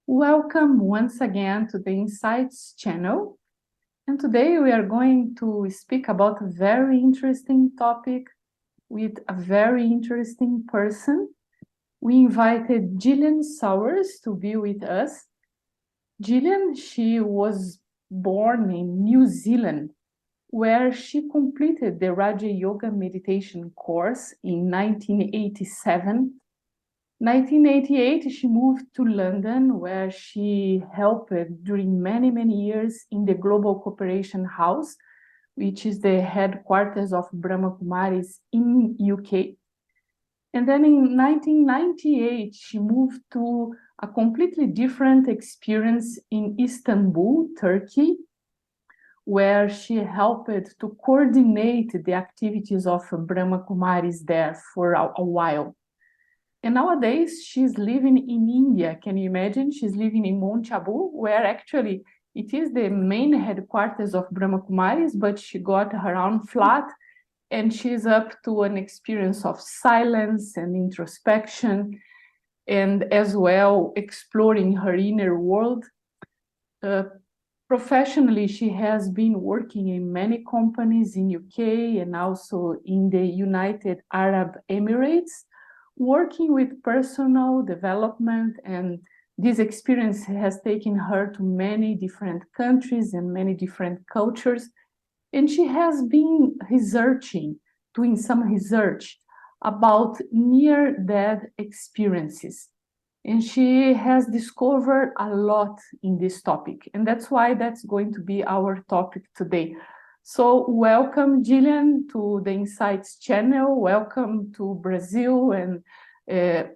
Welcome once again to the Insights channel. And today we are going to speak about a very interesting topic with a very interesting person. We invited Jillian Sawers to be with us. Jillian, she was born in New Zealand, where she completed the Raja Yoga meditation course in 1987. 1988, she moved to London, where she helped during many, many years in the Global Cooperation House, which is the headquarters of Brahma Kumaris in UK. And then in 1998, she moved to a completely different experience in Istambul, Turkey, where she helped to coordinate the activities of Brahma Kumaris there for a while. And nowadays, she's living in India. Can you imagine? She's living in Mount Abu, where actually it is the main headquarters of Brahma Kumaris, but she got her own flat, and she's up to an experience of silence and introspection, and as well exploring her inner world. Professionally, she has been working in many companies in UK and also in the United Arab Emirates, working with personal development, and this experience has taken her to many different countries and many different cultures. And she has been doing some research about near-death experiences. And she has discovered a lot in this topic. And that's why that's going to be our topic today. So welcome, Jillian, to the Insights channel. Welcome to Brazil. And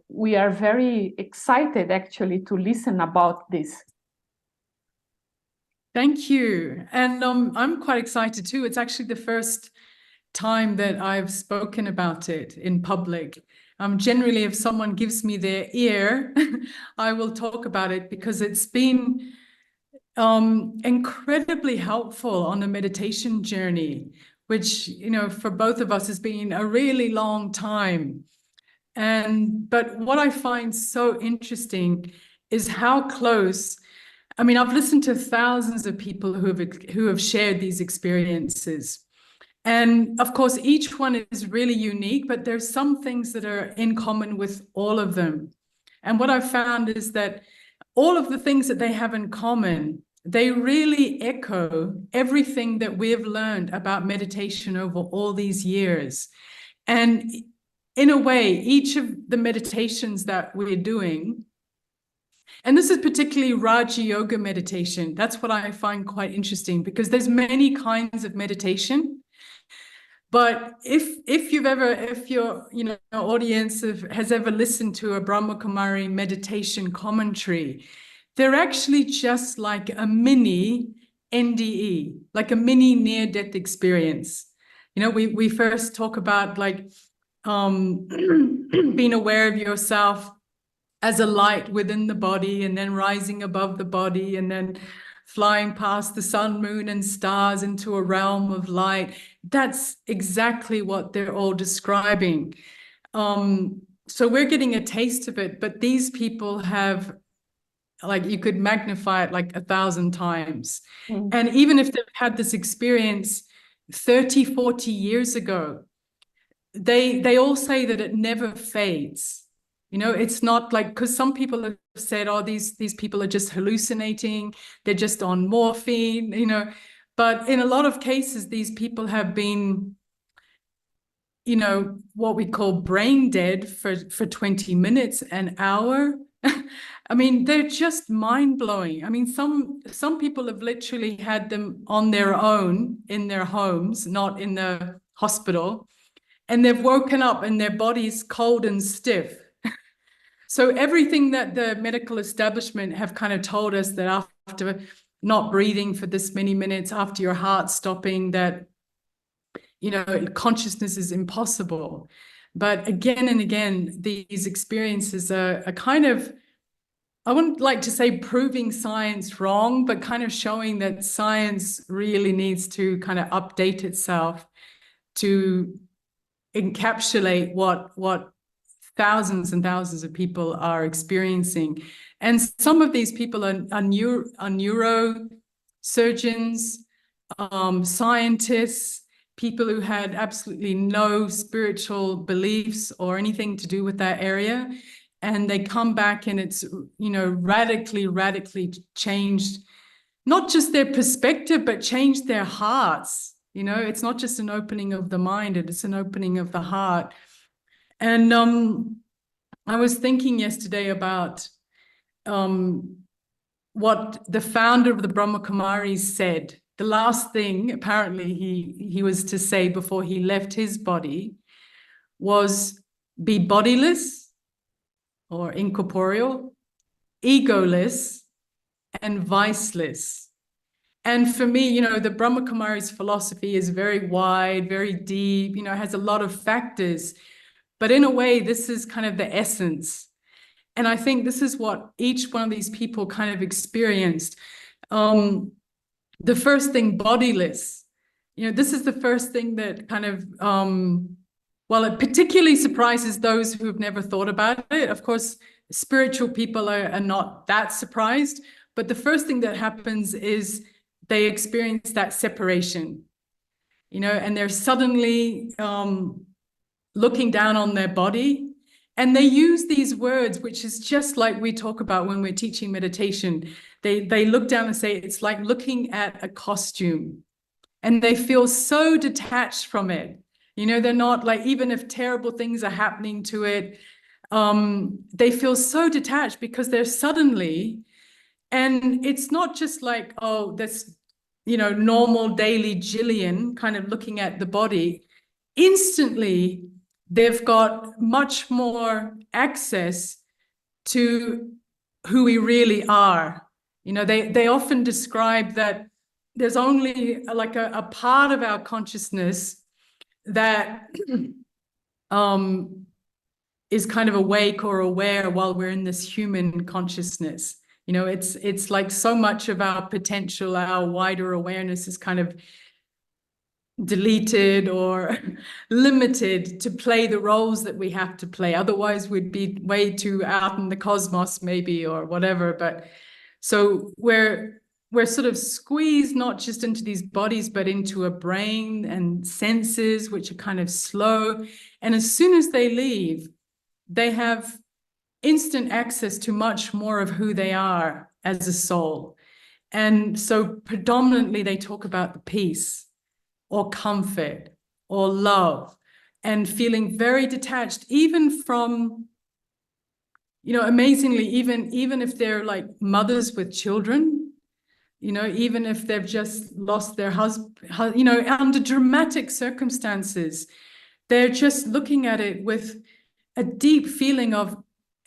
we are very excited, actually, to listen about this. Thank you. And I'm quite excited, too. It's actually the first time that I've spoken about it in public. Generally, if someone gives me their ear, I will talk about it because it's been incredibly helpful on a meditation journey, which, for both of us has been a really long time. But what I find so interesting is how close, I've listened to thousands of people who have shared these experiences. And of course, each one is really unique, but there's some things that are in common with all of them. And what I've found is that all of the things that they have in common, they really echo everything that we've learned about meditation over all these years. And in a way, each of the meditations that we're doing, and this is particularly Raja Yoga meditation, that's what I find quite interesting, because there's many kinds of meditation. But if your audience has ever listened to a Brahma Kumari meditation commentary, they're actually just like a mini NDE, like a mini near-death experience. We first talk about being aware of yourself as a light within the body, and then rising above the body, and then flying past the sun, moon, and stars into a realm of light. That's exactly what they're all describing. So we're getting a taste of it, but these people have, you could magnify it 1,000 times. And even if they've had this experience 30, 40 years ago, they all say that it never fades. It's not because some people have said, oh, these people are just hallucinating, they're just on morphine, but in a lot of cases, these people have been, what we call brain dead for 20 minutes, an hour. They're just mind-blowing. Some people have literally had them on their own in their homes, not in the hospital, and they've woken up and their body's cold and stiff. So everything that the medical establishment have kind of told us, that after not breathing for this many minutes, after your heart stopping, that, consciousness is impossible. But again and again, these experiences are kind of, I wouldn't like to say proving science wrong, but kind of showing that science really needs to kind of update itself to encapsulate what thousands and thousands of people are experiencing. And some of these people are neurosurgeons, scientists, people who had absolutely no spiritual beliefs or anything to do with that area. And they come back and it's, radically changed, not just their perspective, but changed their hearts. It's not just an opening of the mind, it's an opening of the heart. And I was thinking yesterday about what the founder of the Brahma Kumaris said. The last thing, apparently, he was to say before he left his body was be bodiless or incorporeal, egoless, and viceless. And for me, the Brahma Kumaris philosophy is very wide, very deep, has a lot of factors. But in a way, this is kind of the essence. And I think this is what each one of these people kind of experienced. The first thing, bodiless. This is the first thing that kind of, it particularly surprises those who have never thought about it. Of course, spiritual people are not that surprised. But the first thing that happens is they experience that separation, and they're suddenly looking down on their body. And they use these words, which is just like we talk about when we're teaching meditation. They look down and say, it's like looking at a costume. And they feel so detached from it. They're not like, even if terrible things are happening to it, they feel so detached because they're suddenly, and it's not just like, oh, that's, normal daily Jillian kind of looking at the body. Instantly, they've got much more access to who we really are. They often describe that there's only like a part of our consciousness that is kind of awake or aware while we're in this human consciousness. It's like so much of our potential, our wider awareness is kind of deleted or limited to play the roles that we have to play. Otherwise, we'd be way too out in the cosmos, maybe, or whatever. But so we're sort of squeezed not just into these bodies, but into a brain and senses, which are kind of slow. And as soon as they leave, they have instant access to much more of who they are as a soul. And so predominantly they talk about the peace or comfort or love and feeling very detached, even from, amazingly, even if they're like mothers with children, even if they've just lost their husband, under dramatic circumstances, they're just looking at it with a deep feeling of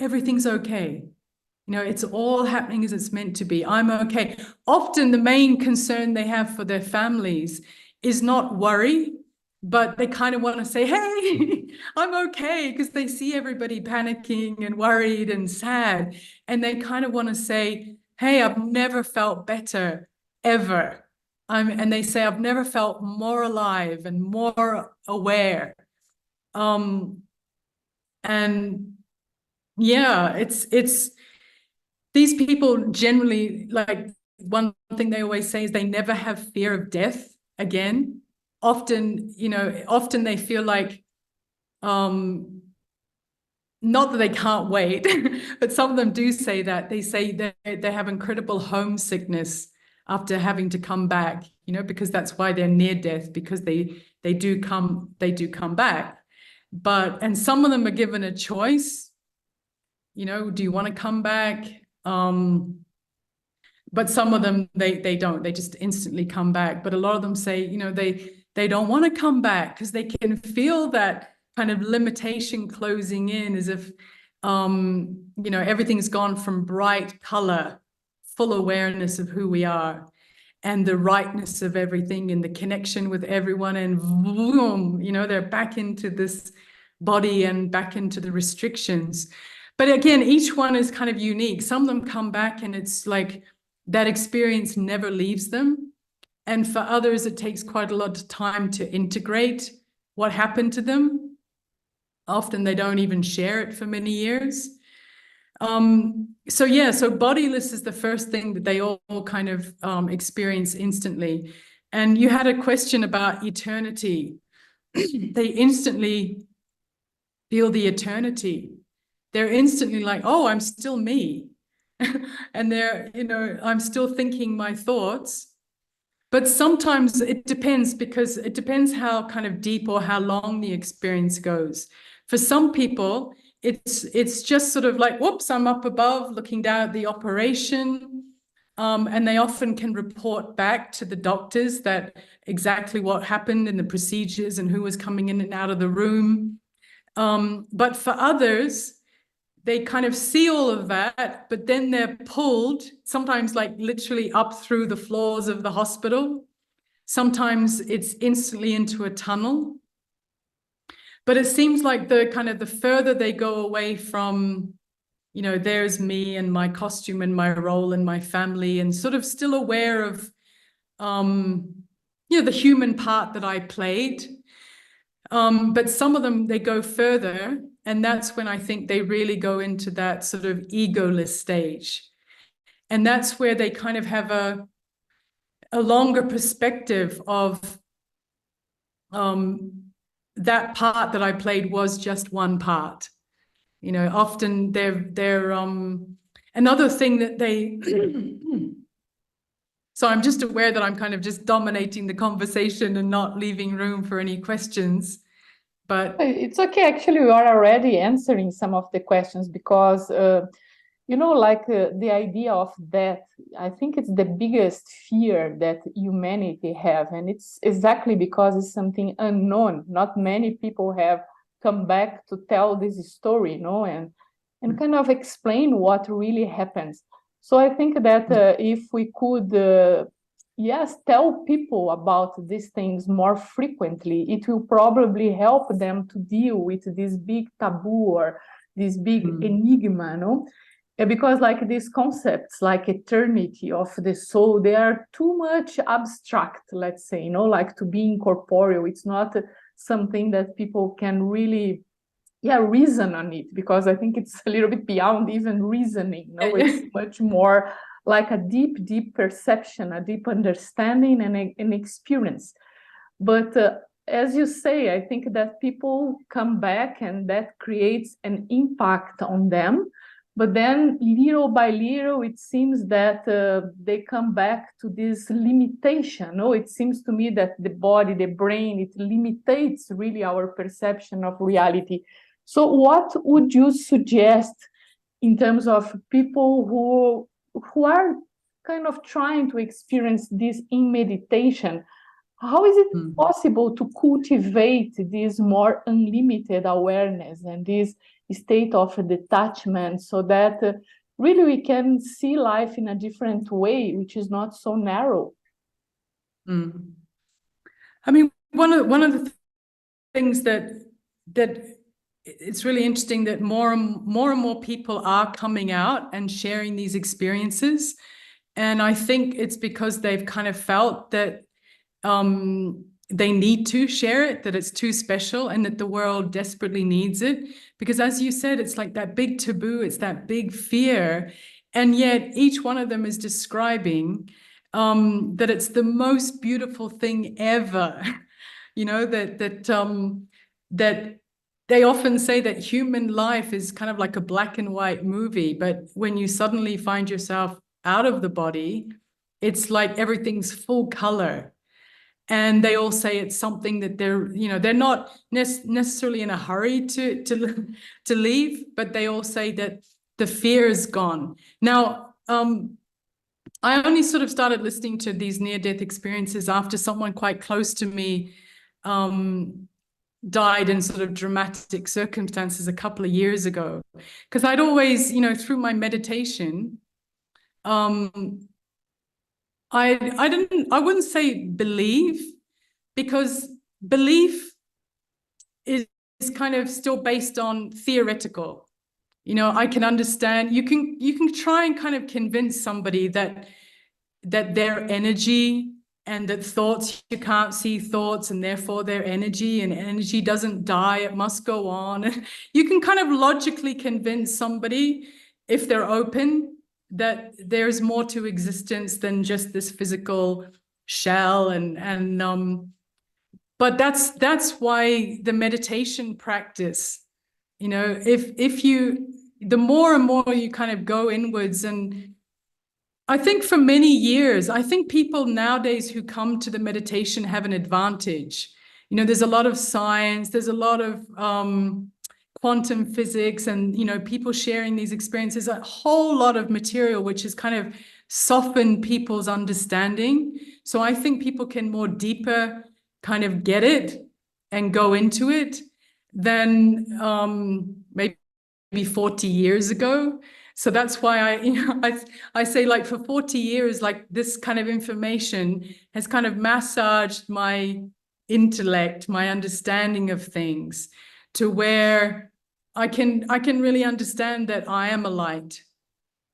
everything's okay. It's all happening as it's meant to be. I'm okay. Often the main concern they have for their families is not worry, but they kind of want to say, hey, I'm okay, because they see everybody panicking and worried and sad. And they kind of want to say, hey, I've never felt better, ever. And they say, I've never felt more alive and more aware. And yeah, it's these people generally, like, one thing they always say is they never have fear of death again. Often they feel like, not that they can't wait, but some of them do say that. They say that they have incredible homesickness after having to come back, because that's why they're near death, because they do come back. And some of them are given a choice, do you want to come back? But some of them, they don't, they just instantly come back. But a lot of them say, they don't want to come back because they can feel that kind of limitation closing in, as if, everything's gone from bright color, full awareness of who we are and the rightness of everything and the connection with everyone. And boom, they're back into this body and back into the restrictions. But again, each one is kind of unique. Some of them come back and it's like that experience never leaves them. And for others, it takes quite a lot of time to integrate what happened to them. Often they don't even share it for many years. So yeah, so bodiless is the first thing that they all kind of experience instantly. And you had a question about eternity. They instantly feel the eternity. They're instantly like, oh, I'm still me. And they're, I'm still thinking my thoughts. But sometimes it depends, because it depends how kind of deep or how long the experience goes. For some people, it's just sort of like, whoops, I'm up above looking down at the operation. And they often can report back to the doctors that exactly what happened in the procedures and who was coming in and out of the room. But for others, they kind of see all of that, but then they're pulled, sometimes like literally up through the floors of the hospital. Sometimes it's instantly into a tunnel. But it seems like the further they go away from, there's me and my costume and my role and my family, and sort of still aware of, the human part that I played. But some of them, they go further, and that's when I think they really go into that sort of egoless stage. And that's where they kind of have a longer perspective of that part that I played was just one part. Often they're another thing that they so I'm just aware that I'm kind of just dominating the conversation and not leaving room for any questions. But it's okay. Actually, we are already answering some of the questions because, the idea of death, I think it's the biggest fear that humanity have. And it's exactly because it's something unknown. Not many people have come back to tell this story, and kind of explain what really happens. So I think that if we could yes, tell people about these things more frequently, it will probably help them to deal with this big taboo or this big enigma, no? Because like these concepts like eternity of the soul, they are too much abstract, let's say, like to be incorporeal. It's not something that people can really reason on it, because I think it's a little bit beyond even reasoning. It's much more like a deep perception, a deep understanding, and an experience. But as you say, I think that people come back and that creates an impact on them. But then little by little, it seems that they come back to this limitation. It seems to me that the body, the brain, it limitates really our perception of reality. So what would you suggest in terms of people who are kind of trying to experience this in meditation? How is it possible to cultivate this more unlimited awareness and this state of detachment so that really we can see life in a different way, which is not so narrow? I mean, one of the things that it's really interesting that more and more people are coming out and sharing these experiences. And I think it's because they've kind of felt that they need to share it, that it's too special, and that the world desperately needs it. Because as you said, it's like that big taboo, it's that big fear. And yet each one of them is describing that it's the most beautiful thing ever. That they often say that human life is kind of like a black and white movie, but when you suddenly find yourself out of the body, it's like everything's full color. And they all say it's something that they're not necessarily in a hurry to leave, but they all say that the fear is gone. Now, I only sort of started listening to these near-death experiences after someone quite close to me died in sort of dramatic circumstances a couple of years ago. Because I'd always, through my meditation, I wouldn't say believe, because belief is kind of still based on theoretical. I can understand, you can try and kind of convince somebody that their energy, and that thoughts, you can't see thoughts, and therefore their energy, and energy doesn't die, it must go on. You can kind of logically convince somebody if they're open, that there's more to existence than just this physical shell. But that's why the meditation practice, you know, if you, the more and more you kind of go inwards. And I think for many years, I think people nowadays who come to the meditation have an advantage. You know, there's a lot of science, there's a lot of quantum physics, and, you know, people sharing these experiences, a whole lot of material which has kind of softened people's understanding. So I think people can more deeper kind of get it and go into it than maybe 40 years ago. So that's why I say, like, for 40 years, like, this kind of information has kind of massaged my intellect, my understanding of things, to where I can really understand that I am a light,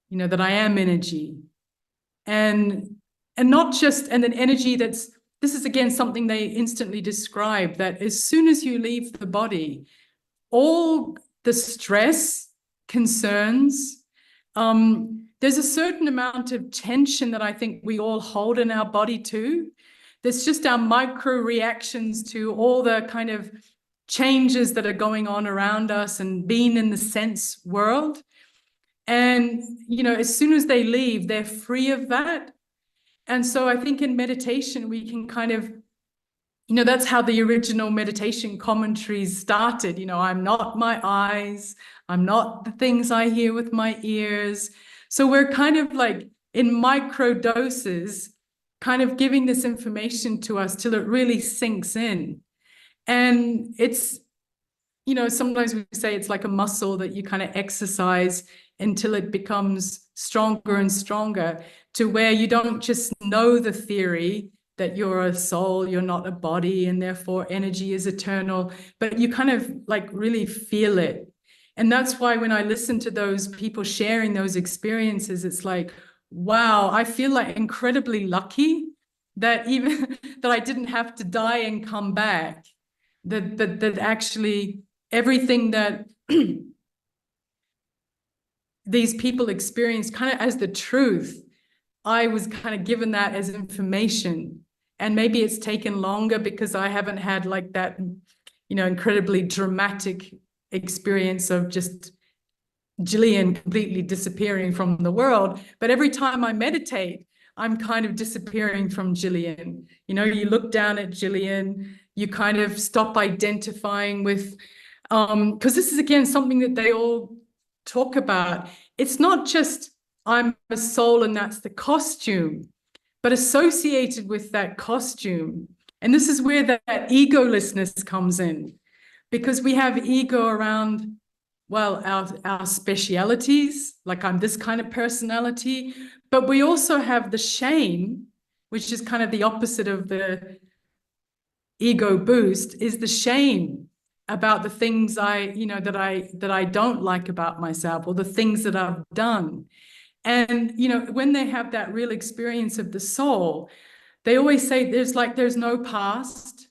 you know, that I am energy. And not just, and an energy that's, this is again something they instantly describe, that as soon as you leave the body, all the stress, concerns, there's a certain amount of tension that I think we all hold in our body too. There's just our micro reactions to all the kind of changes that are going on around us and being in the sense world. And, you know, as soon as they leave, they're free of that. And so I think in meditation, we can kind of, you know, that's how the original meditation commentaries started. You know, I'm not my eyes, I'm not the things I hear with my ears. So we're kind of like in micro doses, kind of giving this information to us till it really sinks in. And it's, you know, sometimes we say it's like a muscle that you kind of exercise until it becomes stronger and stronger, to where you don't just know the theory that you're a soul, you're not a body, and therefore energy is eternal, but you kind of like really feel it. And that's why when I listen to those people sharing those experiences, it's like, wow, I feel like incredibly lucky that even that I didn't have to die and come back, that actually everything that these people experienced kind of as the truth, I was kind of given that as information. And maybe it's taken longer because I haven't had like that, you know, incredibly dramatic experience of just Jillian completely disappearing from the world. But every time I meditate, I'm kind of disappearing from Jillian. You know, you look down at Jillian, you kind of stop identifying with, because this is again something that they all talk about. It's not just I'm a soul and that's the costume, but associated with that costume. And this is where that egolessness comes in, because we have ego around, well, our specialities, like I'm this kind of personality, but we also have the shame, which is kind of the opposite of the ego boost, is the shame about the things that I don't like about myself, or the things that I've done. And, you know, when they have that real experience of the soul, they always say there's no past.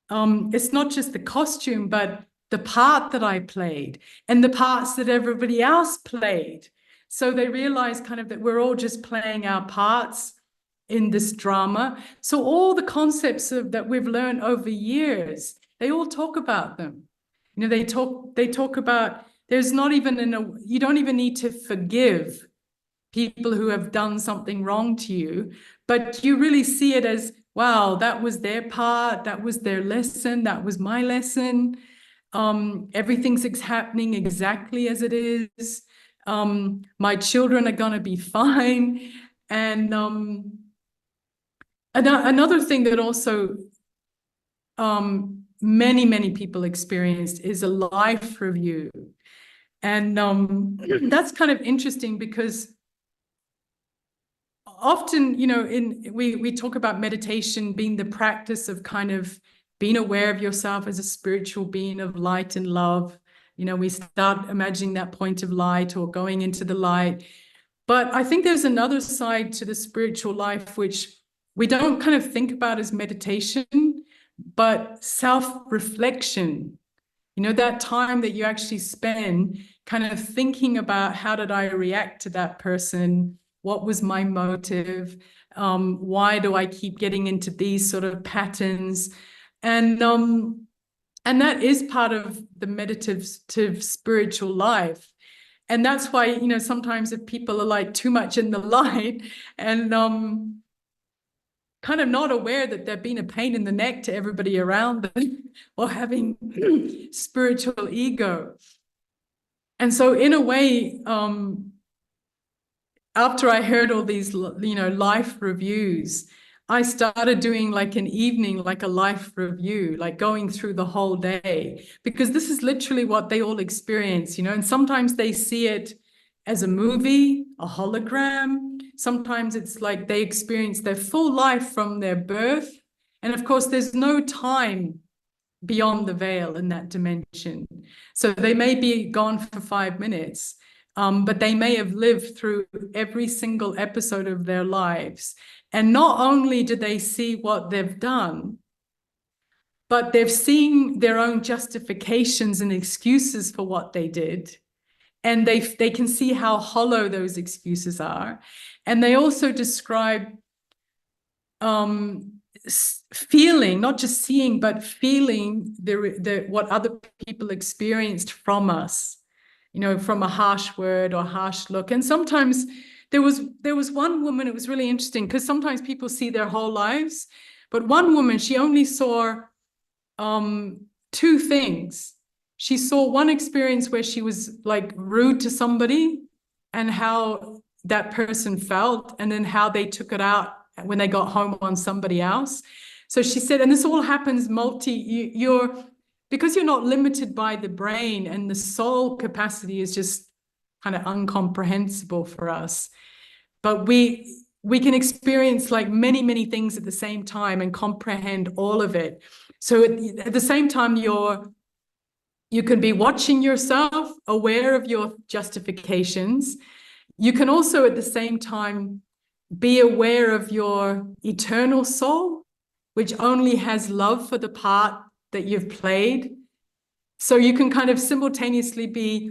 It's not just the costume, but the part that I played and the parts that everybody else played. So they realize kind of that we're all just playing our parts in this drama. So all the concepts that we've learned over years, they all talk about them. You know, they talk about, there's not even you don't even need to forgive people who have done something wrong to you, but you really see it as, wow, that was their part, that was their lesson, that was my lesson. Everything's happening exactly as it is. My children are gonna be fine. And another thing that also many people experienced is a life review. And that's kind of interesting, because often, you know, we talk about meditation being the practice of kind of being aware of yourself as a spiritual being of light and love. You know, we start imagining that point of light or going into the light. But I think there's another side to the spiritual life, which we don't kind of think about as meditation, but self-reflection. You know, that time that you actually spend kind of thinking about how did I react to that person? What was my motive? Why do I keep getting into these sort of patterns? And that is part of the meditative spiritual life. And that's why, you know, sometimes if people are like too much in the light and kind of not aware that they're being a pain in the neck to everybody around them or having spiritual ego. And so in a way, after I heard all these, you know, life reviews, I started doing like an evening, like a life review, like going through the whole day, because this is literally what they all experience, you know, and sometimes they see it as a movie, a hologram. Sometimes it's like they experience their full life from their birth. And of course, there's no time beyond the veil in that dimension. So they may be gone for 5 minutes, but they may have lived through every single episode of their lives. And not only do they see what they've done, but they've seen their own justifications and excuses for what they did. And they can see how hollow those excuses are. And they also describe feeling, not just seeing, but feeling what other people experienced from us, you know, from a harsh word or harsh look. And sometimes there was one woman, it was really interesting because sometimes people see their whole lives, but one woman, she only saw two things. She saw one experience where she was like rude to somebody and how that person felt, and then how they took it out when they got home on somebody else. So she said, and this all happens because you're not limited by the brain, and the soul capacity is just kind of incomprehensible for us. But we can experience like many, many things at the same time and comprehend all of it. So at the same time, you can be watching yourself, aware of your justifications. You can also at the same time be aware of your eternal soul, which only has love for the part that you've played. So you can kind of simultaneously be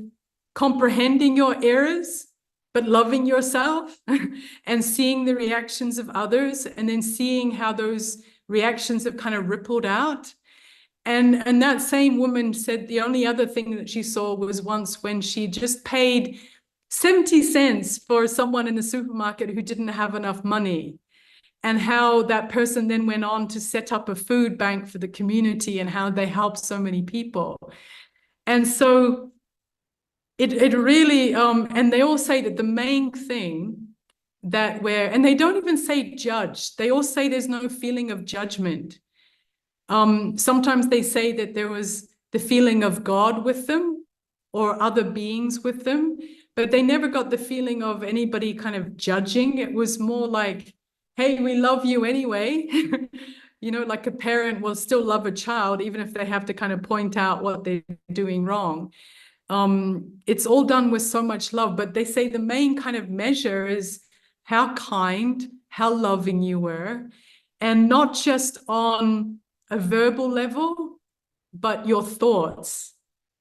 comprehending your errors, but loving yourself and seeing the reactions of others, and then seeing how those reactions have kind of rippled out. And that same woman said the only other thing that she saw was once when she just paid 70 cents for someone in the supermarket who didn't have enough money, and how that person then went on to set up a food bank for the community and how they helped so many people. And so it really, and they all say that the main thing and they don't even say judge, they all say there's no feeling of judgment. Sometimes they say that there was the feeling of God with them or other beings with them, but they never got the feeling of anybody kind of judging. It was more like, hey, we love you anyway. You know, like a parent will still love a child, even if they have to kind of point out what they're doing wrong. It's all done with so much love, but they say the main kind of measure is how kind, how loving you were, and not just on a verbal level, but your thoughts.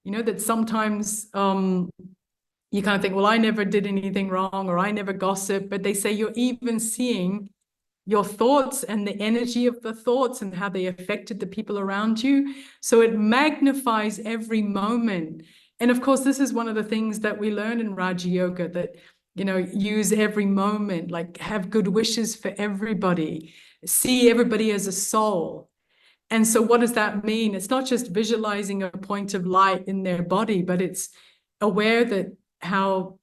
You know, that sometimes you kind of think, well, I never did anything wrong, or I never gossip, but they say you're even seeing your thoughts and the energy of the thoughts and how they affected the people around you. So it magnifies every moment. And of course, this is one of the things that we learn in Raja Yoga, that, you know, use every moment, like have good wishes for everybody, see everybody as a soul. And so what does that mean? It's not just visualizing a point of light in their body, but it's aware that how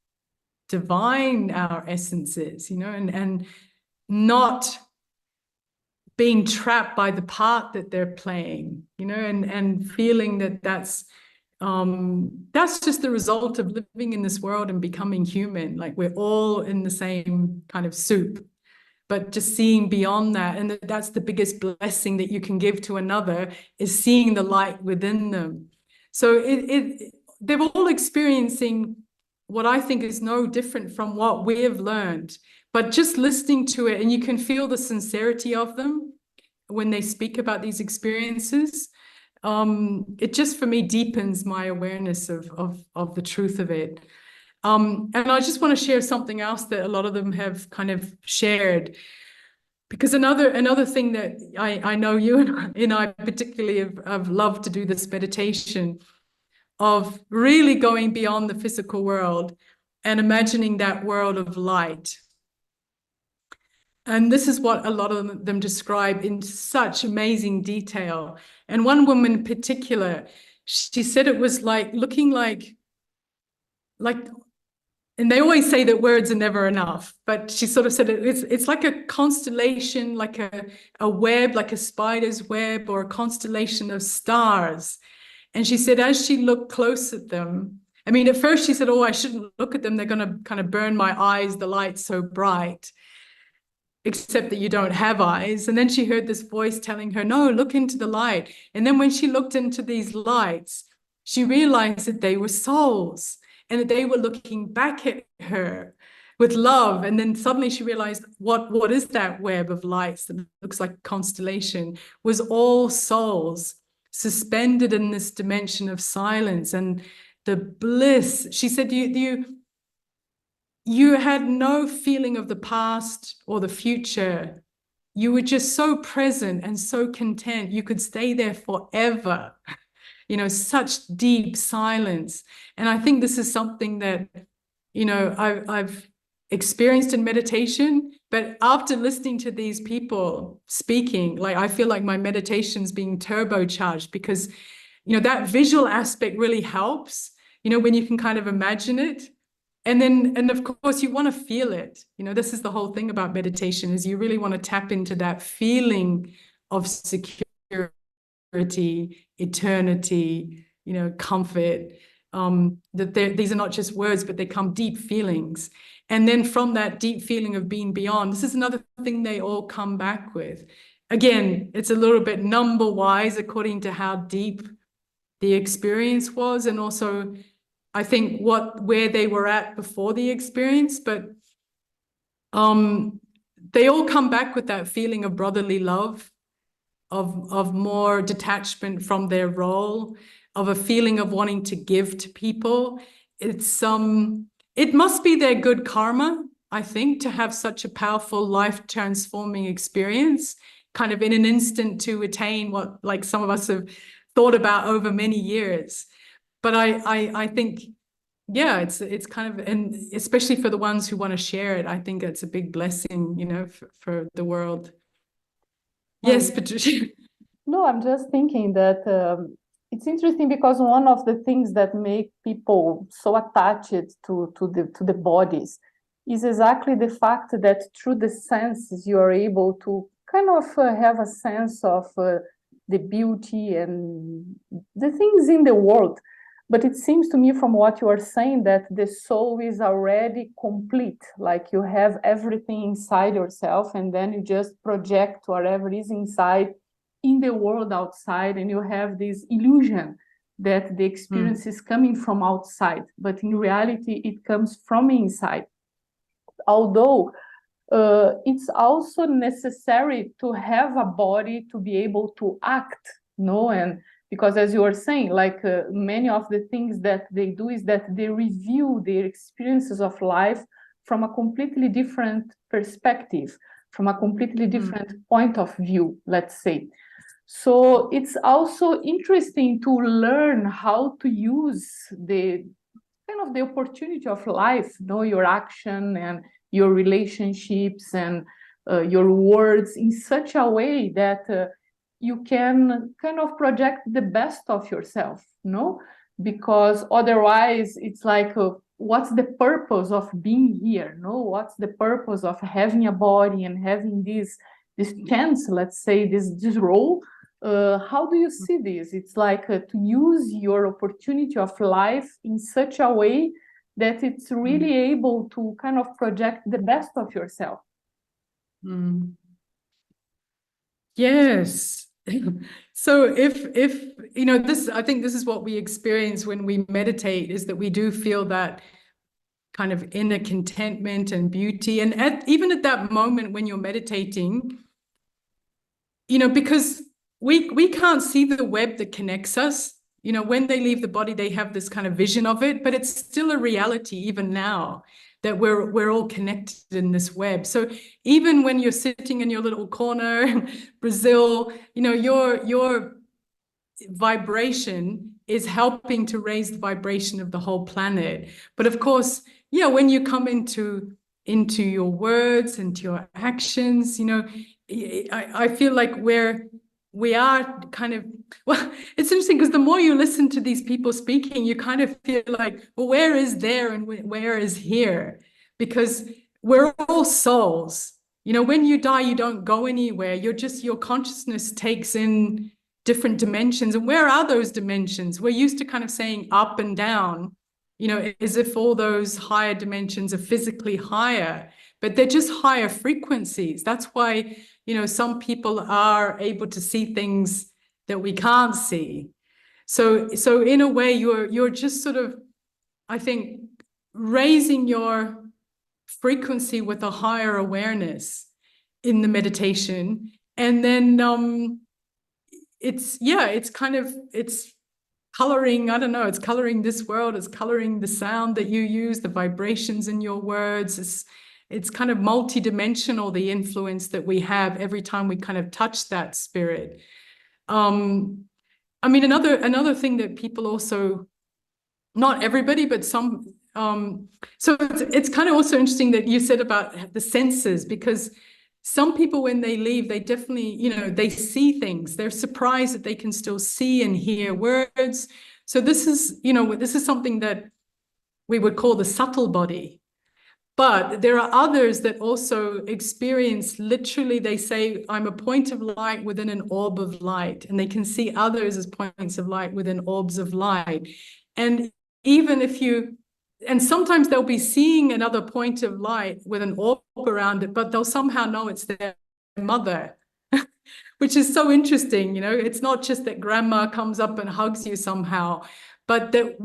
divine our essence is, you know, and not being trapped by the part that they're playing, you know, and feeling that that's just the result of living in this world and becoming human. Like we're all in the same kind of soup, but just seeing beyond that. And that's the biggest blessing that you can give to another, is seeing the light within them. So they're all experiencing what I think is no different from what we have learned, but just listening to it, and you can feel the sincerity of them when they speak about these experiences. it just for me deepens my awareness of the truth of it. And I just want to share something else that a lot of them have kind of shared, because another thing that I know you and I particularly have loved to do this meditation of really going beyond the physical world and imagining that world of light. And this is what a lot of them describe in such amazing detail. And one woman in particular, she said it was like looking like, and they always say that words are never enough, but she sort of said it's like a constellation, like a web, like a spider's web or a constellation of stars. And she said, as she looked close at them, I mean, at first she said, oh, I shouldn't look at them. They're going to kind of burn my eyes. The light's so bright, except that you don't have eyes. And then she heard this voice telling her, no, look into the light. And then when she looked into these lights, she realized that they were souls and that they were looking back at her with love. And then suddenly she realized what is that web of lights that looks like a constellation was all souls suspended in this dimension of silence and the bliss. She said, you had no feeling of the past or the future. You were just so present and so content. You could stay there forever, such deep silence. And I think this is something that, I've experienced in meditation, but after listening to these people speaking, like I feel like my meditation's being turbocharged because, that visual aspect really helps, when you can kind of imagine it. And of course, you want to feel it. This is the whole thing about meditation is you really want to tap into that feeling of security, eternity, comfort. These are not just words, but they come deep feelings. And then from that deep feeling of being beyond, this is another thing they all come back with. Again, it's a little bit number-wise according to how deep the experience was, and also I think where they were at before the experience, but they all come back with that feeling of brotherly love, of more detachment from their role, of a feeling of wanting to give to people. It must be their good karma, I think, to have such a powerful life transforming experience, kind of in an instant to attain what like some of us have thought about over many years. But I think, yeah, it's kind of, and especially for the ones who want to share it, I think it's a big blessing, for the world. Yes, Patricia. No, I'm just thinking that it's interesting because one of the things that make people so attached to the bodies is exactly the fact that through the senses you are able to kind of have a sense of the beauty and the things in the world. But it seems to me from what you are saying that the soul is already complete, like you have everything inside yourself and then you just project whatever is inside in the world outside, and you have this illusion that the experience is coming from outside, but in reality it comes from inside. Although it's also necessary to have a body to be able to act, and because as you were saying, like many of the things that they do is that they review their experiences of life from a completely different perspective, from a completely different point of view, let's say. So it's also interesting to learn how to use the kind of the opportunity of life, your action and your relationships and your words in such a way that you can kind of project the best of yourself, because otherwise it's like, what's the purpose of being here? What's the purpose of having a body and having this chance, let's say, this role? How do you see this? It's like to use your opportunity of life in such a way that it's really able to kind of project the best of yourself. Yes. So if this, I think this is what we experience when we meditate, is that we do feel that kind of inner contentment and beauty. And even at that moment when you're meditating, because we can't see the web that connects us. You know, when they leave the body, they have this kind of vision of it, but it's still a reality even now that we're all connected in this web. So even when you're sitting in your little corner in Brazil, you know, your vibration is helping to raise the vibration of the whole planet. But of course, yeah, when you come into your words, into your actions, you know, I feel like we are kind of, well, it's interesting because the more you listen to these people speaking, you kind of feel like, well, where is there and where is here? Because we're all souls. You know, when you die, you don't go anywhere. Your consciousness takes in different dimensions. And where are those dimensions? We're used to kind of saying up and down, you know, as if all those higher dimensions are physically higher, but they're just higher frequencies. That's why, you know, some people are able to see things that we can't see. So in a way, you're just sort of, I think, raising your frequency with a higher awareness in the meditation. And then it's coloring, I don't know, it's coloring this world, it's coloring the sound that you use, the vibrations in your words. It's kind of multidimensional, the influence that we have every time we kind of touch that spirit. I mean, another thing that people also, not everybody, but some, so it's kind of also interesting that you said about the senses, because some people, when they leave, they definitely, you know, they see things. They're surprised that they can still see and hear words. So this is, you know, this is something that we would call the subtle body. But there are others that also experience, literally, they say, I'm a point of light within an orb of light. And they can see others as points of light within orbs of light. And even if you, and sometimes they'll be seeing another point of light with an orb around it, but they'll somehow know it's their mother, which is so interesting. You know, it's not just that grandma comes up and hugs you somehow, but that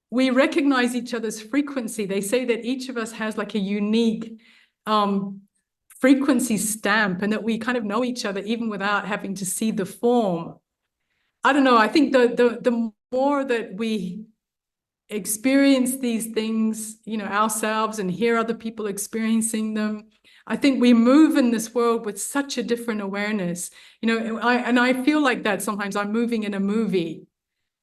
we recognize each other's frequency. They say that each of us has like a unique frequency stamp, and that we kind of know each other even without having to see the form. I don't know. I think the more that we experience these things, you know, ourselves, and hear other people experiencing them, I think we move in this world with such a different awareness. You know, I feel like that sometimes I'm moving in a movie,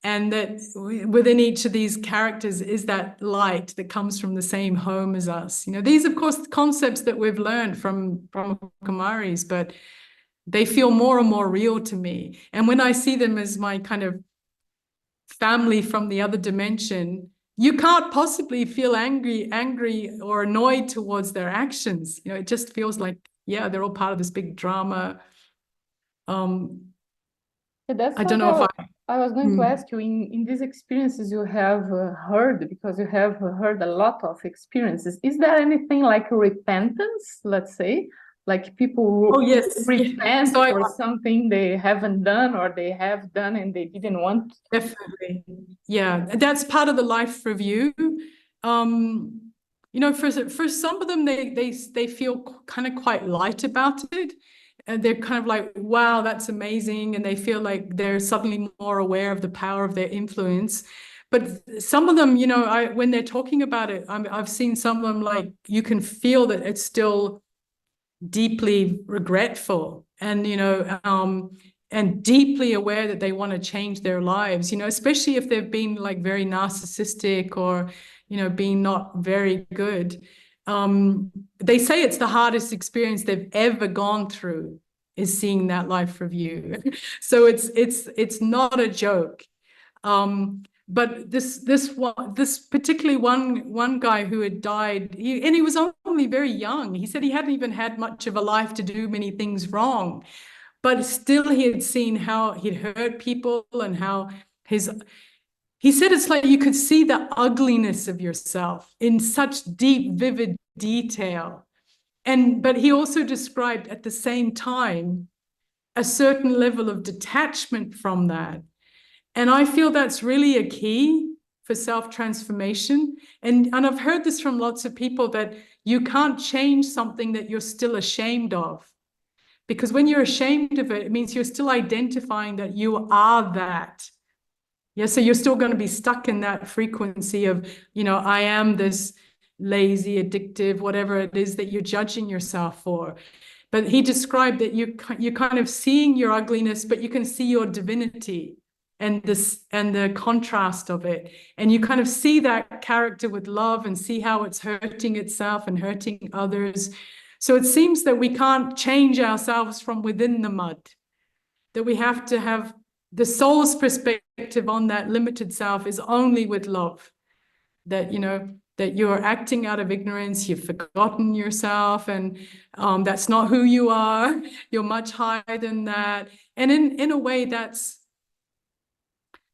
and that within each of these characters is that light that comes from the same home as us. You know, these, of course, concepts that we've learned from Brahma Kumaris, but they feel more and more real to me. And when I see them as my kind of family from the other dimension, you can't possibly feel angry or annoyed towards their actions. You know, it just feels like, yeah, they're all part of this big drama. Yeah, that's I what don't know if I was going to ask you. In these experiences you have heard, because you have heard a lot of experiences, is there anything like repentance, let's say, like people Oh, yes. repent So for something they haven't done or they have done and they didn't want to? definitely. Yeah, that's part of the life review. You know, for some of them, they feel kind of quite light about it. And they're kind of like, wow, that's amazing. And they feel like they're suddenly more aware of the power of their influence. But some of them, you know, when they're talking about it, I've seen some of them, like, you can feel that it's still deeply regretful, and, you know, and deeply aware that they want to change their lives, you know, especially if they've been like very narcissistic or, you know, being not very good. They say it's the hardest experience they've ever gone through, is seeing that life review. So it's not a joke. But this particularly one guy who had died, and he was only very young. He said he hadn't even had much of a life to do many things wrong, but still he had seen how he'd hurt people, and how he said it's like you could see the ugliness of yourself in such deep, vivid detail. But he also described at the same time a certain level of detachment from that. And I feel that's really a key for self-transformation. And I've heard this from lots of people, that you can't change something that you're still ashamed of. Because when you're ashamed of it, it means you're still identifying that you are that. Yeah, so you're still going to be stuck in that frequency of, I am this lazy, addictive, whatever it is that you're judging yourself for. But he described that you're kind of seeing your ugliness, but you can see your divinity and the contrast of it. And you kind of see that character with love and see how it's hurting itself and hurting others. So it seems that we can't change ourselves from within the mud, that we have to have the soul's perspective on that limited self is only with love. That, that you're acting out of ignorance, you've forgotten yourself, and that's not who you are. You're much higher than that. And in a way, that's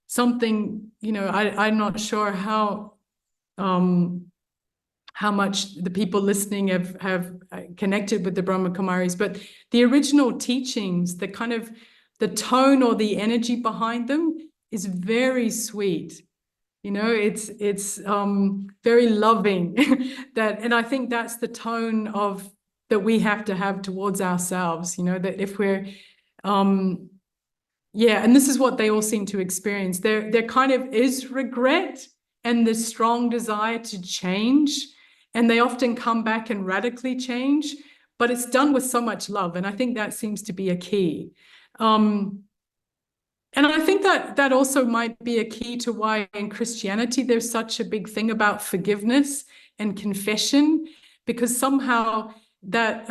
something, I'm not sure how much the people listening have connected with the Brahma Kumaris, but the original teachings, the tone or the energy behind them is very sweet. It's very loving. And I think that's the tone that we have to have towards ourselves, that if we're and this is what they all seem to experience. There kind of is regret and the strong desire to change, and they often come back and radically change, but it's done with so much love, and I think that seems to be a key. And I think that also might be a key to why in Christianity there's such a big thing about forgiveness and confession, because somehow that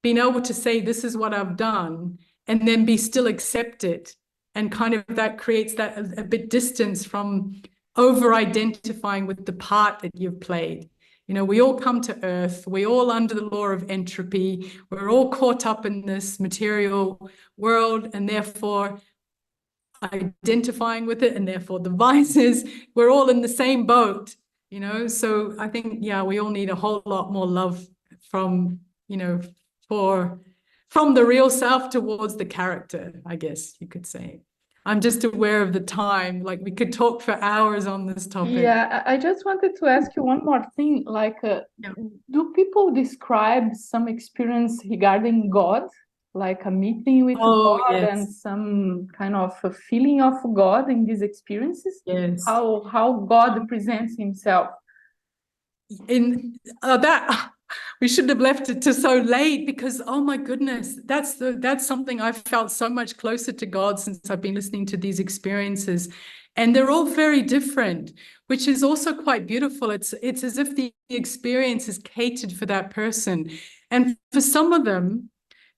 being able to say, this is what I've done, and then be still accepted, and kind of that creates that a bit distance from over-identifying with the part that you've played. We all come to earth, we all under the law of entropy, we're all caught up in this material world, and therefore identifying with it, and therefore the vices, we're all in the same boat, so I think, we all need a whole lot more love from the real self towards the character, I guess you could say. I'm just aware of the time, like we could talk for hours on this topic. Yeah, I just wanted to ask you one more thing, do people describe some experience regarding God, like a meeting with God, yes. and some kind of a feeling of God in these experiences? Yes. How God presents himself? In that we shouldn't have left it to so late, because oh my goodness, that's something I've felt so much closer to God since I've been listening to these experiences, and they're all very different, which is also quite beautiful. It's as if the experience is catered for that person, and for some of them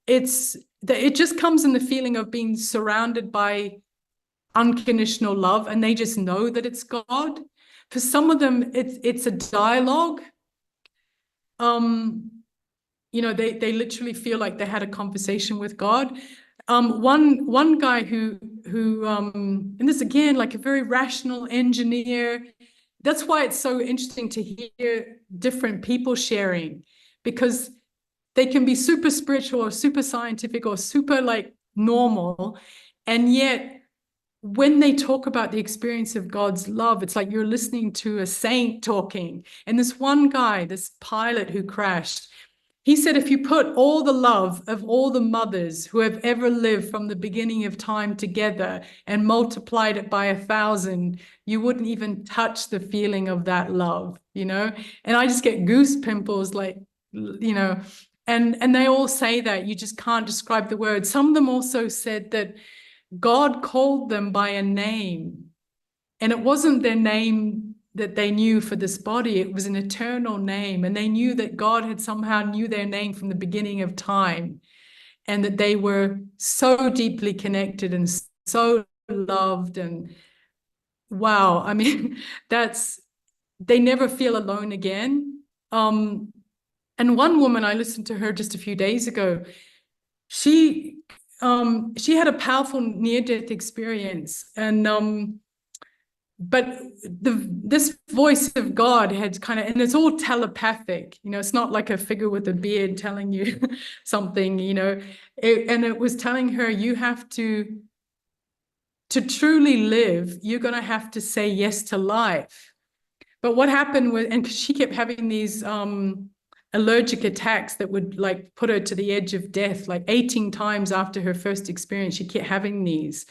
it just comes in the feeling of being surrounded by unconditional love, and they just know that it's God. For some of them, it's a dialogue. They literally feel like they had a conversation with God. One guy who and this again, like a very rational engineer. That's why it's so interesting to hear different people sharing, because they can be super spiritual or super scientific or super like normal, and yet when they talk about the experience of God's love, it's like you're listening to a saint talking. And this one guy, this pilot who crashed, he said, if you put all the love of all the mothers who have ever lived from the beginning of time together and multiplied it by 1,000, you wouldn't even touch the feeling of that love, And I just get goose pimples, like, and they all say that you just can't describe the word. Some of them also said that God called them by a name, and it wasn't their name that they knew for this body. It was an eternal name, and they knew that God had somehow knew their name from the beginning of time, and that they were so deeply connected and so loved. And wow, I mean, they never feel alone again. And one woman, I listened to her just a few days ago, she had a powerful near-death experience, and but this voice of God had and it's all telepathic, it's not like a figure with a beard telling you something, and it was telling her, you have to truly live, you're going to have to say yes to life. But what happened was, and she kept having these allergic attacks that would like put her to the edge of death, like 18 times after her first experience, she kept having these.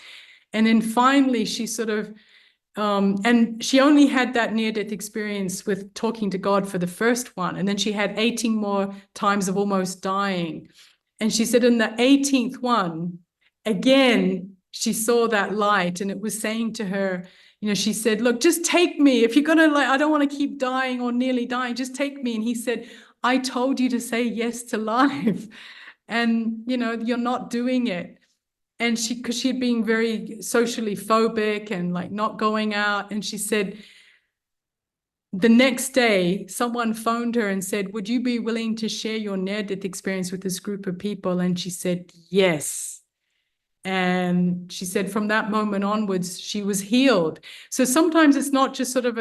And then finally she sort of, and she only had that near-death experience with talking to God for the first one. And then she had 18 more times of almost dying. And she said in the 18th one, again, she saw that light and it was saying to her, you know, she said, look, just take me. If you're going to, like, I don't want to keep dying or nearly dying, just take me. And he said, I told you to say yes to life. And, you know, you're not doing it. And because she had been very socially phobic and like not going out. And she said, the next day, someone phoned her and said, would you be willing to share your near-death experience with this group of people? And she said, yes. And she said from that moment onwards, she was healed. So sometimes it's not just sort of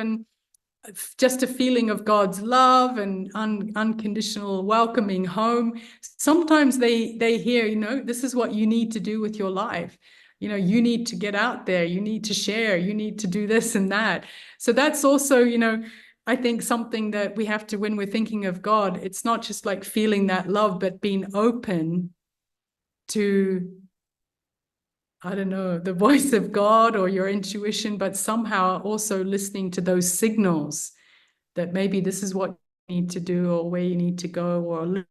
just a feeling of God's love and unconditional welcoming home. Sometimes they hear, you know, this is what you need to do with your life. You know, you need to get out there, you need to share, you need to do this and that. So that's also, you know, I think something that we have to, when we're thinking of God, it's not just like feeling that love, but being open to, I don't know, the voice of God or your intuition, but somehow also listening to those signals that maybe this is what you need to do or where you need to go, or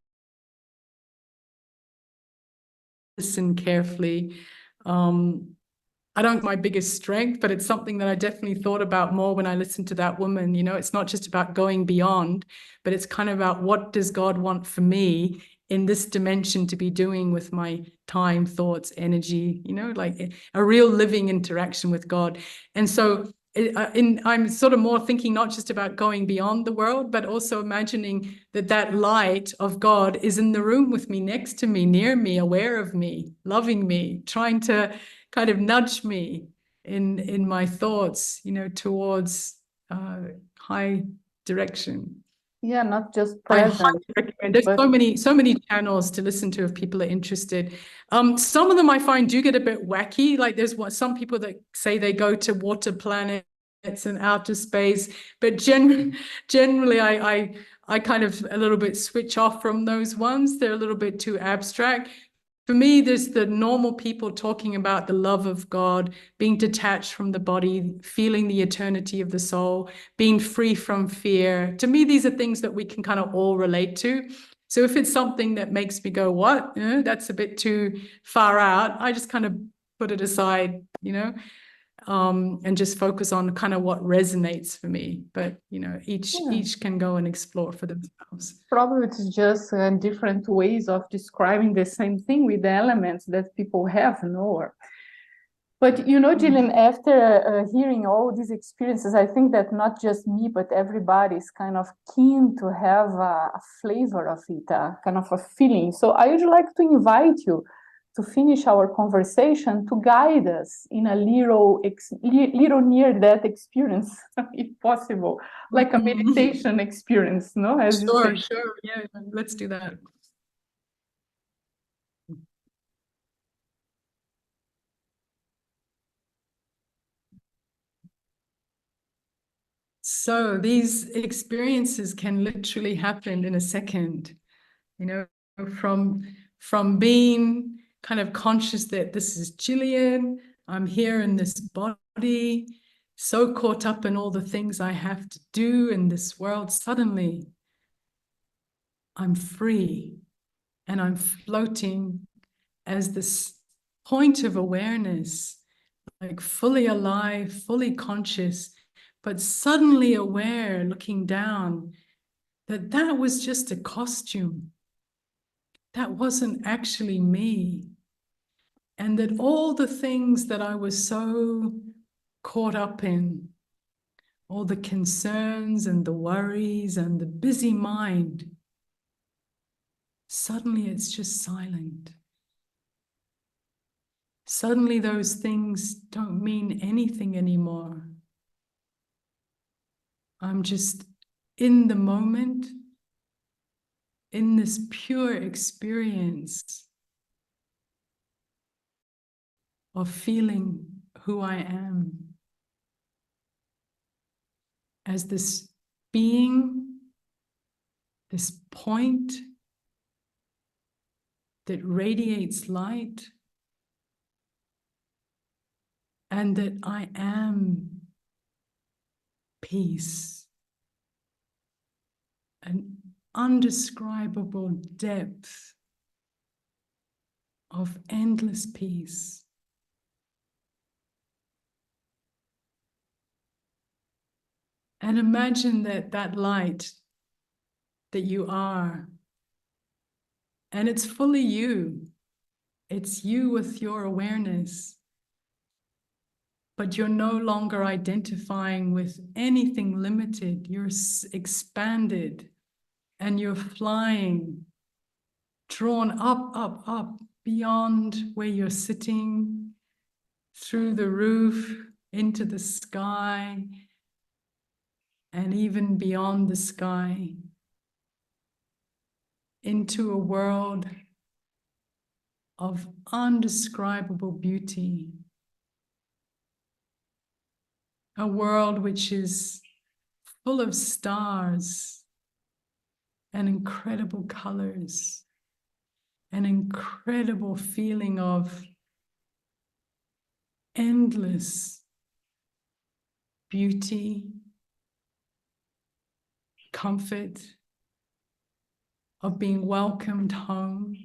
listen carefully. I don't my biggest strength, but it's something that I definitely thought about more when I listened to that woman. You know, it's not just about going beyond, but it's kind of about what does God want for me in this dimension to be doing with my time, thoughts, energy, you know, like a real living interaction with God. And so I'm sort of more thinking not just about going beyond the world, but also imagining that that light of God is in the room with me, next to me, near me, aware of me, loving me, trying to kind of nudge me in my thoughts, you know, towards high direction. Yeah, not just I highly present, recommend. There's but so many channels to listen to if people are interested. Some of them I find do get a bit wacky. Like there's some people that say they go to water planets and outer space, but generally I kind of a little bit switch off from those ones. They're a little bit too abstract. For me, there's the normal people talking about the love of God, being detached from the body, feeling the eternity of the soul, being free from fear. To me, these are things that we can kind of all relate to. So if it's something that makes me go, what? That's a bit too far out, I just kind of put it aside, you know, and just focus on kind of what resonates for me. But, you know, each can go and explore for themselves. probably it's just different ways of describing the same thing with the elements that people have, no? But you know, Jillian, after hearing all these experiences, I think that not just me, but everybody is kind of keen to have a flavor of it, a kind of a feeling. So I would like to invite you to finish our conversation to guide us in a little near-death experience, if possible, like a meditation experience, no? As you say. Sure. Yeah, let's do that. So these experiences can literally happen in a second, you know, from being kind of conscious that this is Jillian, I'm here in this body, so caught up in all the things I have to do in this world, suddenly I'm free and I'm floating as this point of awareness, like fully alive, fully conscious, but suddenly aware, looking down, that that was just a costume. That wasn't actually me. And that all the things that I was so caught up in, all the concerns and the worries and the busy mind, suddenly it's just silent. Suddenly those things don't mean anything anymore. I'm just in the moment, in this pure experience of feeling who I am as this being this point that radiates light, and that I am peace, an undescribable depth of endless peace. And imagine that light that you are, and it's fully you. It's you with your awareness, but you're no longer identifying with anything limited. You're expanded, and you're flying, drawn up, up, up, beyond where you're sitting, through the roof, into the sky, and even beyond the sky, into a world of undescribable beauty, a world which is full of stars and incredible colors, an incredible feeling of endless beauty, comfort, of being welcomed home.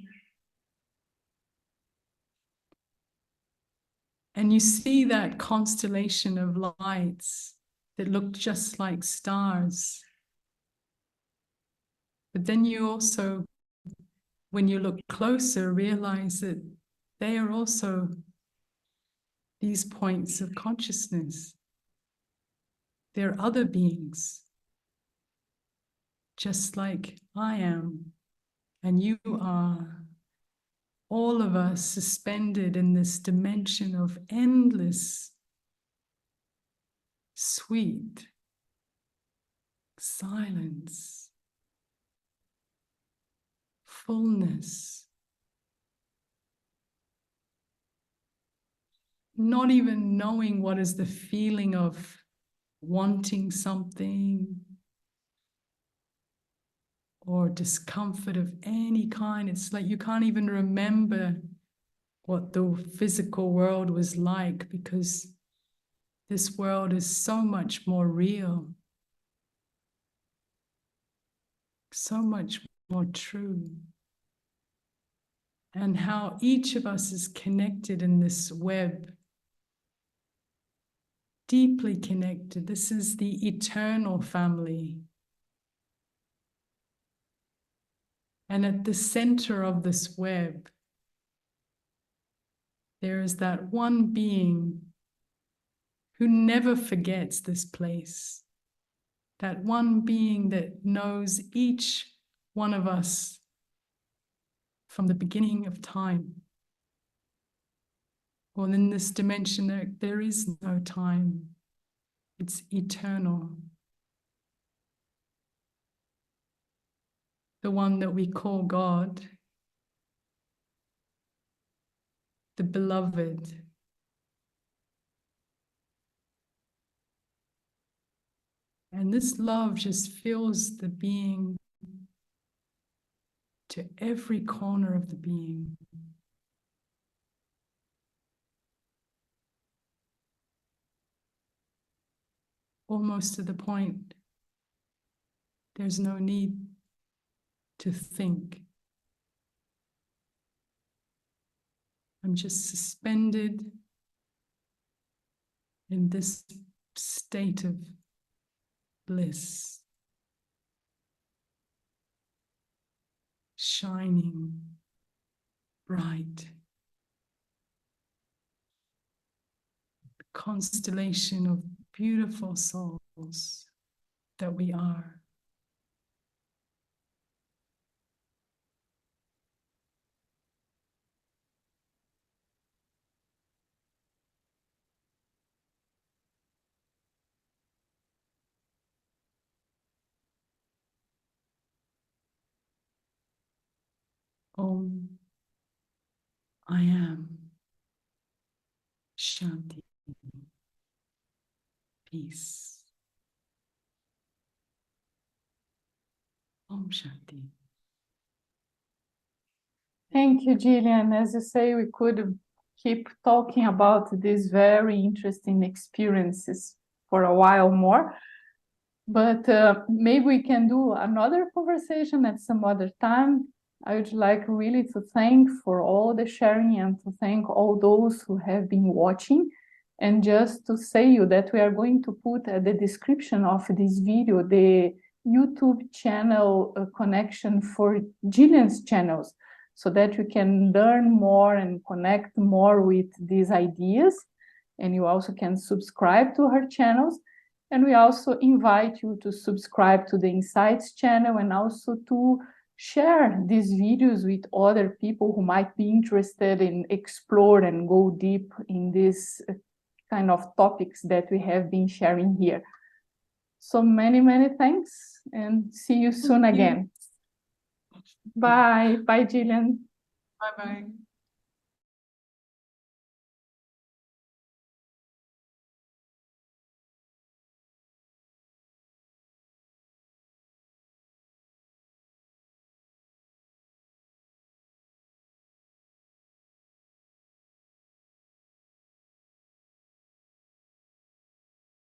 And you see that constellation of lights that look just like stars. But then you also, when you look closer, realize that they are also these points of consciousness. They're other beings, just like I am and you are. All of us suspended in this dimension of endless, sweet silence, fullness, not even knowing what is the feeling of wanting something or discomfort of any kind. It's like you can't even remember what the physical world was like, because this world is so much more real, so much more true. And how each of us is connected in this web, deeply connected. This is the eternal family. And at the center of this web, there is that one being who never forgets this place. That one being that knows each one of us from the beginning of time. Well, in this dimension, there is no time. It's eternal. The one that we call God, the beloved. And this love just fills the being to every corner of the being. Almost to the point, there's no need to think. I'm just suspended in this state of bliss, shining bright, constellation of beautiful souls that we are. Om, I am Shanti, peace. Om Om Shanti. Thank you, Jillian. As you say, we could keep talking about these very interesting experiences for a while more, but maybe we can do another conversation at some other time. I would like really to thank for all the sharing and to thank all those who have been watching. And just to say you that we are going to put at the description of this video the YouTube channel connection for Jillian's channels, so that you can learn more and connect more with these ideas. And you also can subscribe to her channels. And we also invite you to subscribe to the Insights channel and also to share these videos with other people who might be interested in explore and go deep in this kind of topics that we have been sharing here. So many, many thanks and see you soon again. Bye. Bye, Jillian. Bye-bye.